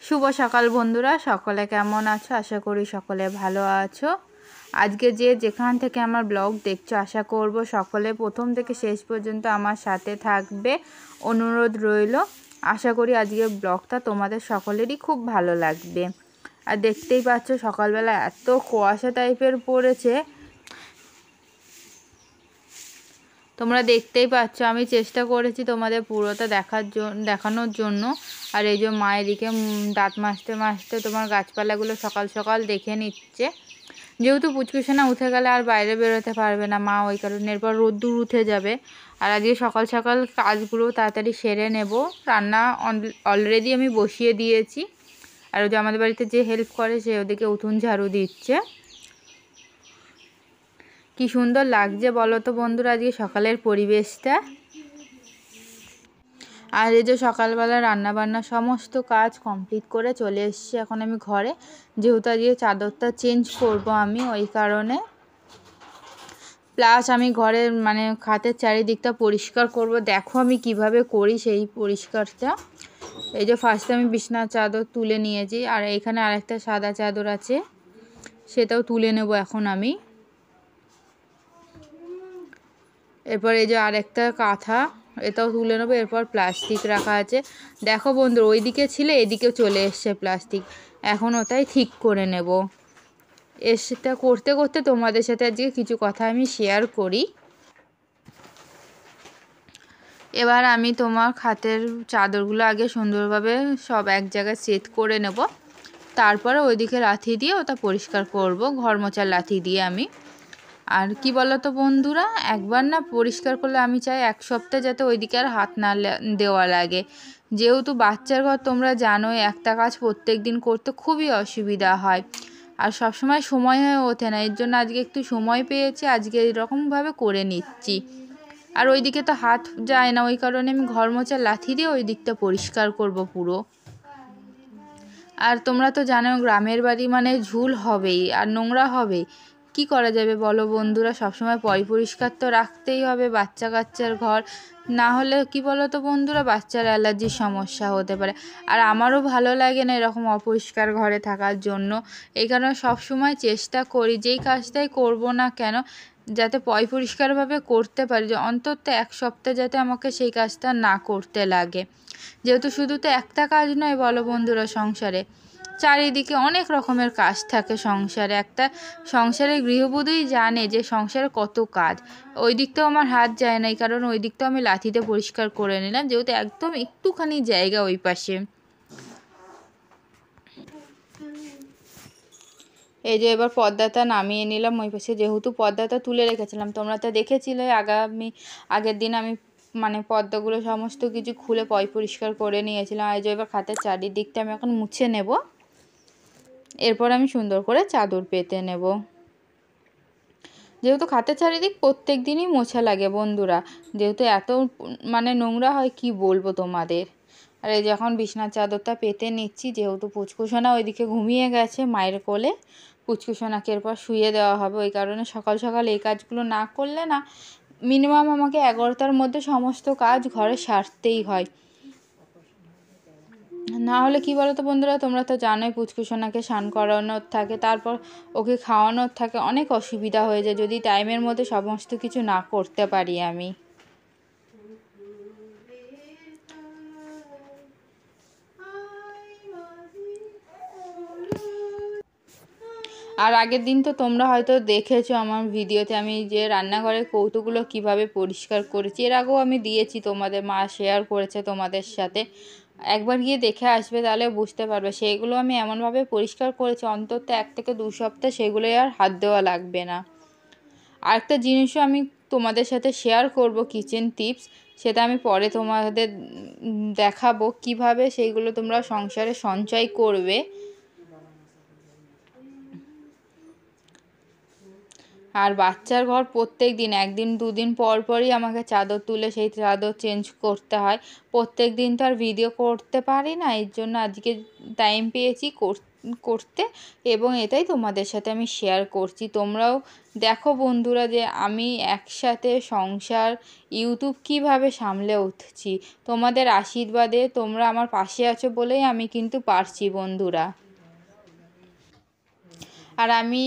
শুভ সকাল বন্ধুরা, সকলে কেমন আছো? আশা করি সকলে ভালো আছো। আজকে যেখান থেকে আমার ব্লগ দেখছো, আশা করব সকলে প্রথম থেকে শেষ পর্যন্ত আমার সাথে থাকবে, অনুরোধ রইল। আশা করি আজকের ব্লগটা তোমাদের সকলেরই খুব ভালো লাগবে। আর দেখতেই পাচ্ছ সকালবেলা এত কুয়াশা টাইপের পড়েছে, তোমরা দেখতেই পাচ্ছ। আমি চেষ্টা করেছি তোমাদের পুরোটা দেখানোর জন্য। আর এই যে মা এদিকে দাঁত মাজতে মাজতে তোমার গাছপালাগুলো সকাল সকাল দেখে নিচ্ছে, যেহেতু পুচকুসোনা উঠে গেলে আর বাইরে বেরোতে পারবে না মা, ওই কারণে এরপর রোদ্দুর উঠে যাবে। আর আজকে সকাল সকাল কাজগুলো তাড়াতাড়ি সেরে নেব। রান্না অলরেডি আমি বসিয়ে দিয়েছি। আর ওই যে আমাদের বাড়িতে যে হেল্প করে সে ওদিকে উঠোন ঝাড়ু দিচ্ছে। কি সুন্দর লাগছে বলো তো বন্ধুরা আজকে সকালের পরিবেশটা। আর এই যে সকালবেলা রান্নাবান্না সমস্ত কাজ কমপ্লিট করে চলে এসেছি এখন আমি ঘরে, যেহেতু আজকে চাদরটা চেঞ্জ করব আমি, ওই কারণে। প্লাস আমি ঘরের খাটের চারিদিকটা পরিষ্কার করব। দেখো আমি কিভাবে করি সেই পরিষ্কারটা। এই যে ফার্স্টে আমি বিছানার চাদর তুলে নিয়েছি, আর এখানে আরেকটা সাদা চাদর আছে, সেটাও তুলে নেব এখন আমি। এরপর এই যে আরেকটা কাঁথা, এটাও তুলে নেবো। এরপর প্লাস্টিক রাখা আছে। দেখো বন্ধু, ওইদিকে ছিল এদিকে চলে এসছে প্লাস্টিক, এখন ওটাই ঠিক করে নেব। সেটা করতে করতে তোমাদের সাথে আজকে কিছু কথা আমি শেয়ার করি। এবার আমি তোমার খাটের চাদরগুলো আগে সুন্দরভাবে সব এক জায়গায় সেট করে নেব, তারপরে ওইদিকে লাথি দিয়ে ওটা পরিষ্কার করব, ঘর মোছার লাথি দিয়ে আমি। আর কি বলো তো বন্ধুরা, একবার না পরিষ্কার করলে আমি চাই এক সপ্তাহ যাতে ওইদিকে আর হাত না দেওয়া লাগে। যেহেতু বাচ্চার ঘর তোমরা জানোই, একটা কাজ প্রত্যেক দিন করতে খুবই অসুবিধা হয়, আর সবসময় সময় হয়ে ওঠে না। এর জন্য আজকে একটু সময় পেয়েছি, আজকে এরকমভাবে করে নিচ্ছি। আর ওইদিকে তো হাত যায় না, ওই কারণে আমি ঘর মোছার লাথি দিয়ে ওই দিকটা পরিষ্কার করব পুরো। আর তোমরা তো জানো গ্রামের বাড়ি মানে ঝুল হবেই আর নোংরা হবেই, কি করা যাবে বলো বন্ধুরা, সবসময় পরিষ্কার তো রাখতেই হবে বাচ্চা কাচ্চার ঘর। না হলে কি বলো তো বন্ধুরা, বাচ্চার অ্যালার্জির সমস্যা হতে পারে। আর আমারও ভালো লাগে না এরকম অপরিষ্কার ঘরে থাকার জন্য। এই কারণে সবসময় চেষ্টা করি যেই কাজটাই করব না কেন যাতে পরিষ্কারভাবে করতে পারি, যে অন্তত এক সপ্তাহ যাতে আমাকে সেই কাজটা না করতে লাগে। যেহেতু শুধু তো একটা কাজ নয় বলো বন্ধুরা, সংসারে চারিদিকে অনেক রকমের কাজ থাকে সংসারে। একটা সংসারের গৃহবধূই জানে যে সংসারে কত কাজ। ওই দিকটাও আমার হাত যায় না, এই কারণে ওই দিকটাও আমি লাঠিতে পরিষ্কার করে নিলাম, যেহেতু একদম একটুখানি জায়গা ওই পাশে। এই যে এবার পর্দাটা নামিয়ে নিলাম ওই পাশে, যেহেতু পর্দাটা তুলে রেখেছিলাম, তোমরা তো দেখেছিলে আগের দিন আমি পর্দাগুলো সমস্ত কিছু খুলে পরিষ্কার করে নিয়েছিলাম। আর যে এবার খাটের চারিদিকটা আমি এখন মুছে নেব, এরপর আমি সুন্দর করে চাদর পেতে নেব। যেহেতু খাটের চারিদিক প্রত্যেক দিনই মোছা লাগে বন্ধুরা, যেহেতু এত নোংরা হয় কি বলবো তোমাদের। আর এই যখন বিছনার চাদরটা পেতে নিচ্ছি, যেহেতু পুচকুসোনা ওইদিকে ঘুমিয়ে গেছে মায়ের কোলে, পুচকুসোনাকে এরপর শুয়ে দেওয়া হবে। ওই কারণে সকাল সকাল এই কাজগুলো না করলে না মিনিমাম আমাকে 11টার মধ্যে সমস্ত কাজ ঘরে সারতেই হয়। না হলে কি বলো তো বন্ধুরা, তোমরা তো জানোই পুচকুসোনাকে স্নান করানোর থাকে, তারপর ওকে খাওয়ানোর থাকে, অনেক অসুবিধা হয়ে যায় যদি টাইমের মধ্যে সমস্ত কিছু না করতে পারি আমি। আর আগের দিন তো তোমরা হয়তো দেখেছো আমার ভিডিওতে আমি যে রান্নাঘরের কৌটোগুলো কিভাবে পরিষ্কার করেছি, এর আগেও আমি দিয়েছি তোমাদের, মা শেয়ার করেছে তোমাদের সাথে। একবার গিয়ে দেখে আসবে, তাহলে বুঝতে পারবে। সেগুলো আমি এমনভাবে পরিষ্কার করেছি অন্তত 1 থেকে 2 সপ্তাহ সেগুলোই আর হাত দেওয়া লাগবে না। আরেকটা জিনিসও আমি তোমাদের সাথে শেয়ার করব, কিচেন টিপস, সেটা আমি পরে তোমাদের দেখাবো কিভাবে সেইগুলো তোমরা সংসারে সঞ্চয় করবে। আর বাচ্চার ঘর প্রত্যেক দিন 1 দিন 2 দিন পর পরই আমাকে চাদর তুলে সেই চাদর চেঞ্জ করতে হয়। প্রত্যেক দিন তো আর ভিডিও করতে পারি না, এর জন্য আজকে টাইম পেয়েছি করতে, এবং এটাই তোমাদের সাথে আমি শেয়ার করছি। তোমরাও দেখো বন্ধুরা যে আমি একসাথে সংসার ইউটিউব কিভাবে সামলে উঠছি। তোমাদের আশীর্বাদে তোমরা আমার পাশে আছো বলেই আমি কিন্তু পারছি বন্ধুরা। আর আমি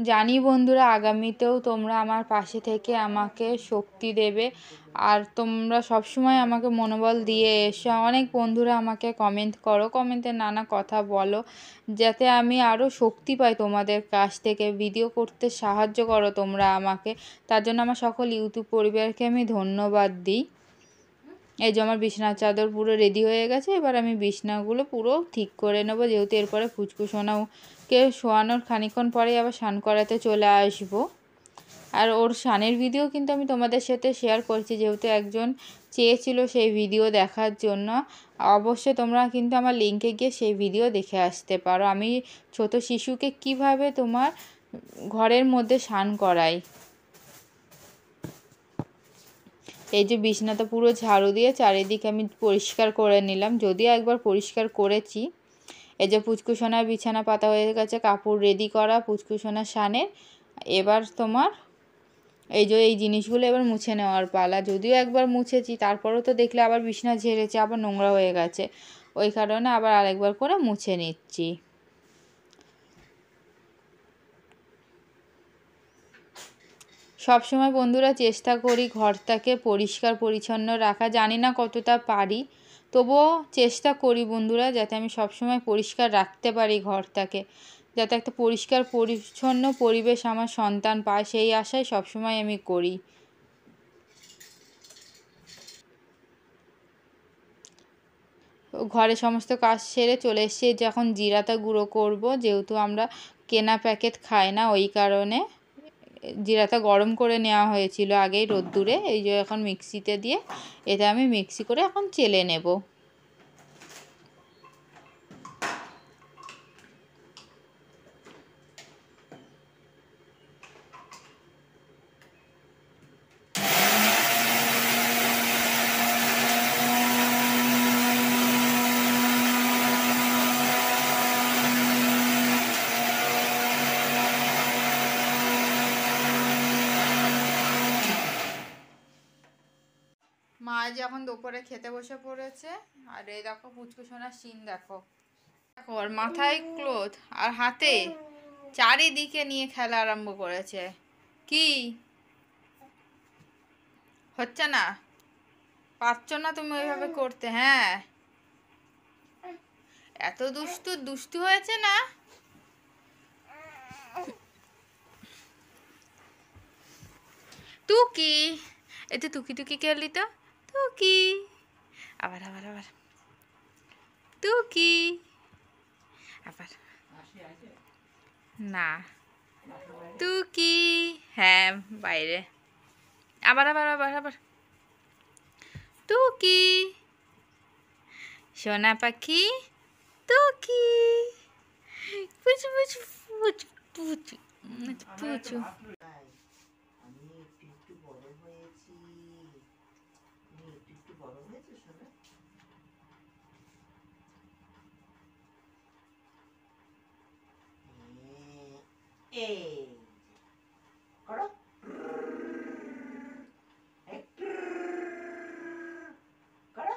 জানি বন্ধুরা আগামীতেও তোমরা আমার পাশে থেকে আমাকে শক্তি দেবে, আর তোমরা সবসময় আমাকে মনোবল দিয়ে এসো। অনেক বন্ধুরা আমাকে কমেন্ট করো, কমেন্টে নানা কথা বলো, যাতে আমি আরও শক্তি পাই তোমাদের কাছ থেকে। ভিডিও করতে সাহায্য করো তোমরা আমাকে, তার জন্য আমার সকল ইউটিউব পরিবারকে আমি ধন্যবাদ দিই। এই যে আমার বিছানার চাদর পুরো রেডি হয়ে গেছে, এবার আমি বিছানাগুলো পুরো ঠিক করে নেবো, যেহেতু এরপরে ফুচকুসোনাকে শোয়ানোর খানিকক্ষণ পরেই আবার স্নান করাতে চলে আসবো। আর ওর স্নানের ভিডিও কিন্তু আমি তোমাদের সাথে শেয়ার করছি, যেহেতু একজন চেয়েছিল সেই ভিডিও দেখার জন্য। অবশ্যই তোমরা কিন্তু আমার লিঙ্কে গিয়ে সেই ভিডিও দেখে আসতে পারো, আমি ছোট শিশুকে কিভাবে তোমার ঘরের মধ্যে স্নান করাই। এই যে বিছানাটা পুরো ঝাড়ু দিয়ে চারিদিকে আমি পরিষ্কার করে নিলাম, যদিও একবার পরিষ্কার করেছি। এই যে পুচকুসোনার বিছানা পাতা হয়ে গেছে, কাপড় রেডি করা পুচকুসোনার স্নানের। এবার তোমার এই যে এই জিনিসগুলো এবার মুছে নেওয়ার পালা। যদিও একবার মুছেছি, তারপরেও তো দেখলে আবার বিছানা ঝেড়েছে, আবার নোংরা হয়ে গেছে, ওই কারণে আবার আরেকবার করে মুছে নিচ্ছি। সবসময় বন্ধুরা চেষ্টা করি ঘরটাকে পরিষ্কার পরিচ্ছন্ন রাখা, জানি না কতটা পারি, তবুও চেষ্টা করি বন্ধুরা, যাতে আমি সবসময় পরিষ্কার রাখতে পারি ঘরটাকে, যাতে একটা পরিষ্কার পরিচ্ছন্ন পরিবেশ আমার সন্তান পায়, সেই আশায় সবসময় আমি করি। ঘরে সমস্ত কাজ সেরে চলে এসেছি, যখন জিরাটা গুঁড়ো করব, যেহেতু আমরা কেনা প্যাকেট খাই না, ওই কারণে জিরাটা গরম করে নেওয়া হয়েছিল আগেই রোদ্দুরে। এই যে এখন মিক্সিতে দিয়ে এটা আমি মিক্সি করে এখন চেলে নেব। মা যখন দুপুরে খেতে বসে পড়েছে, আর এই দেখো পুচকুসোনার সিন দেখো, দেখো আর মাথায় ক্লোথ আর হাতে চারিদিকে নিয়ে খেলা আরম্ভ করেছে। কি হচ্ছে না, পারছো না তুমি ওইভাবে করতে? হ্যাঁ, এত দুষ্টু দুষ্টু হয়েছে না। টুকি, এতে টুকি টুকি খেললি তো, টুকি, আবার আবার আবার টুকি, আবার না টুকি, হ্যাঁ বাইরে, আবার আবার আবার আবার টুকি, সোনা পাখি টুকি, পুচু পুচু পুচু পুচু পুচু। করো করো করো।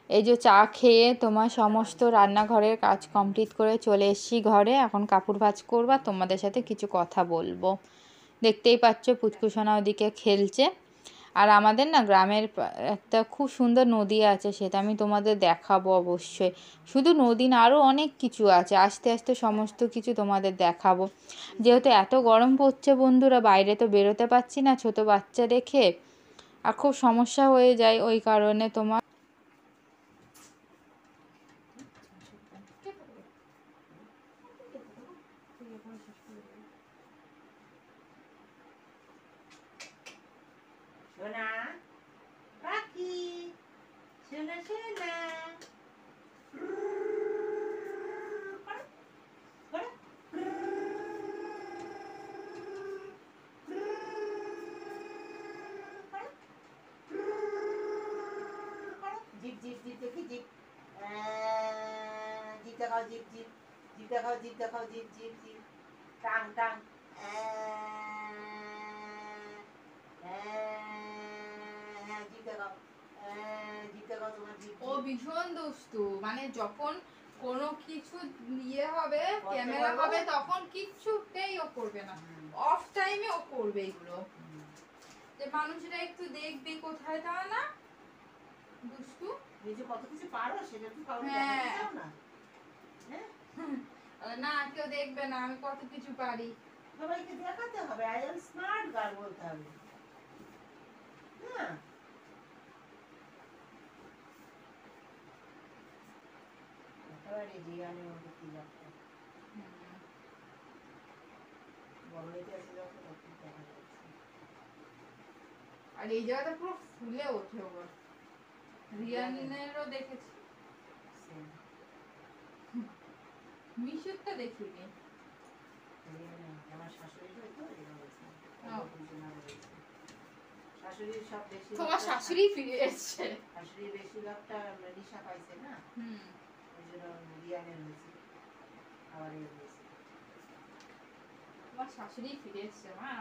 এই যে চা খেয়ে তোমার সমস্ত রান্নাঘরের কাজ কমপ্লিট করে চলে এসেছি ঘরে, এখন কাপড় ভাঁজ করবো, তোমাদের সাথে কিছু কথা বলবো। দেখতেই পাচ্ছ পুচকুসোনা ওদিকে খেলছে। আর আমাদের না গ্রামের একটা খুব সুন্দর নদী আছে, সেটা আমি তোমাদের দেখাবো অবশ্যই। শুধু নদী না, আরও অনেক কিছু আছে, আস্তে আস্তে সমস্ত কিছু তোমাদের দেখাবো। যেহেতু এত গরম পড়ছে বন্ধুরা, বাইরে তো বেরোতে পারছি না ছোট বাচ্চা রেখে, আর খুব সমস্যা হয়ে যায়, ওই কারণে তোমার সোনা পাখি দেখাও জিভ জিভ জিভ দেখাও জিভ দেখাও জিভ জিভ জিভ টাং টাং জিভ দেখাও জিভ দেখাও তোমার জিভ ও ভীষণ দুষ্টু, মানে যখন কোনো কিছু ইয়ে হবে, ক্যামেরা হবে, তখন কিচ্ছুতেই ও করবে না, অফ টাইমে ও করবে এগুলো, যে মানুষরা একটু দেখবে কোথায়, তা না দুষ্টু। নিজে কত কিছু পারো সেটা তো কাউকে হ্যাঁ। দেখাতে চাও না। হ্যাঁ না কেউ দেখবে না আমি কত কিছু পারি। সবাইকে দেখাতে হবে আই এম স্মার্ট গার্ল বলতে হবে। হ্যাঁ একেবারে রিয়ানের মধ্যে কি লাগতো বড় হইতে আসে যখন তখন দেখা যাচ্ছে। আর এই জায়গাটা পুরো ফুলে ওঠে ওর, রিয়ানেরও দেখেছি, Same. মিশুরটা দেখিনি। আমার শাশুড়ি হয়তো এরা হয়েছে ও। শাশুড়ির সব বেশি তোমার শাশুড়ি ফিরে এসছে। শাশুড়ির বেশিরভাগটা নেশা পাইছে না, ওই জন্য রিয়ানের হয়েছে আবার এর হয়েছে। তোমার শাশুড়ি ফিরে এসছে মা,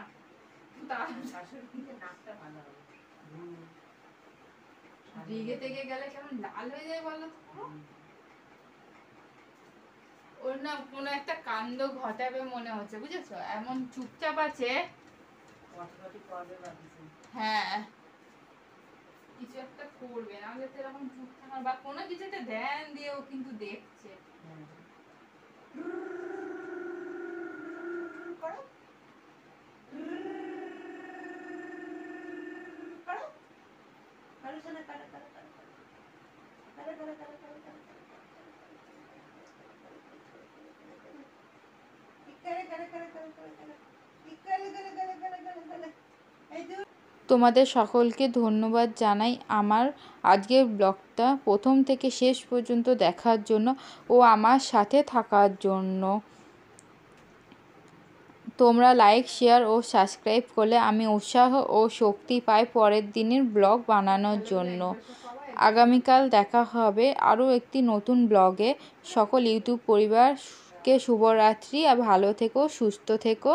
তার শাশুড়িকে নাকটা ভালো হবে। রেগে তেগে গেলে কেমন লাল হয়ে যায় বলো তো পুরো। ওর না কোনো একটা কাণ্ড ঘটাবে মনে হচ্ছে, বুঝেছো, এমন চুপচাপ আছে। হ্যাঁ কিছু একটা করবে, নাহলে তো এরকম চুপ থাকার বা কোনো কিছুতে ধ্যান দিয়েও কিন্তু দেখছে। তোমাদের সকলকে ধন্যবাদ জানাই আমার আজকের ব্লগটা প্রথম থেকে শেষ পর্যন্ত দেখার জন্য ও আমার সাথে থাকার জন্য। তোমরা লাইক, শেয়ার ও সাবস্ক্রাইব করলে আমি উৎসাহ ও শক্তি পাই পরের দিনের ব্লগ বানানোর জন্য। আগামীকাল দেখা হবে আরও একটি নতুন ব্লগে। সকল ইউটিউব পরিবারকে শুভরাত্রি আর ভালো থেকো, সুস্থ থেকো।